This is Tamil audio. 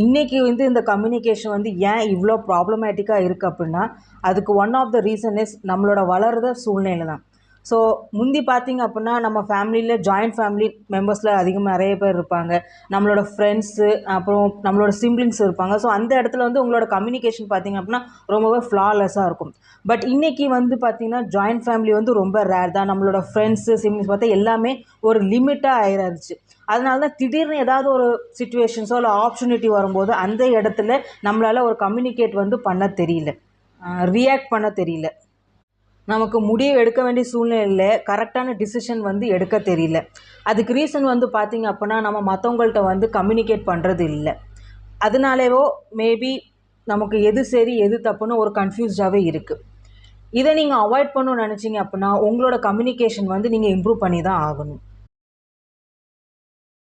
இன்றைக்கி வந்து இந்த கம்யூனிகேஷன் வந்து ஏன் இவ்வளோ ப்ராப்ளமேட்டிக்காக இருக்குது அப்படின்னா, அதுக்கு one of the reason is நம்மளோட வளர்ற சூழ்நிலை தான். ஸோ முந்தி பார்த்தீங்க அப்படின்னா, நம்ம ஃபேமிலியில் ஜாயிண்ட் ஃபேமிலி மெம்பர்ஸில் அதிகமாக நிறைய பேர் இருப்பாங்க. நம்மளோட ஃப்ரெண்ட்ஸு, அப்புறம் நம்மளோட சிப்லிங்ஸ் இருப்பாங்க. ஸோ அந்த இடத்துல வந்து உங்களோட கம்யூனிகேஷன் பார்த்தீங்க அப்படின்னா ரொம்பவே ஃப்ளாலெஸ்ஸாக இருக்கும். பட் இன்றைக்கி வந்து பார்த்திங்கன்னா ஜாயிண்ட் ஃபேமிலி வந்து ரொம்ப ரேர் தான். நம்மளோட ஃப்ரெண்ட்ஸு, சிப்லிங்ஸ் பார்த்தா எல்லாமே ஒரு லிமிட்டாக ஆயிடுச்சு. அதனால தான் திடீர்னு ஏதாவது ஒரு சிச்சுவேஷன்ஸோ இல்லை ஆப்பர்ச்சுனிட்டி வரும்போது அந்த இடத்துல நம்மளால் ஒரு கம்யூனிகேட் வந்து பண்ண தெரியல, ரியாக்ட் பண்ண தெரியல. நமக்கு முடிவு எடுக்க வேண்டிய சூழ்நிலையில் கரெக்டான டிசிஷன் வந்து எடுக்க தெரியல. அதுக்கு ரீசன் வந்து பார்த்திங்க அப்படின்னா நம்ம மற்றவங்கள்ட்ட வந்து கம்யூனிகேட் பண்ணுறது இல்லை. அதனாலேவோ மேபி நமக்கு எது சரி எது தப்புன்னு ஒரு கன்ஃபியூஸ்டாகவே இருக்குது. இதை நீங்கள் அவாய்ட் பண்ணணும்னு நினச்சிங்க அப்படின்னா உங்களோட கம்யூனிகேஷன் வந்து நீங்கள் இம்ப்ரூவ் பண்ணி தான் ஆகணும்.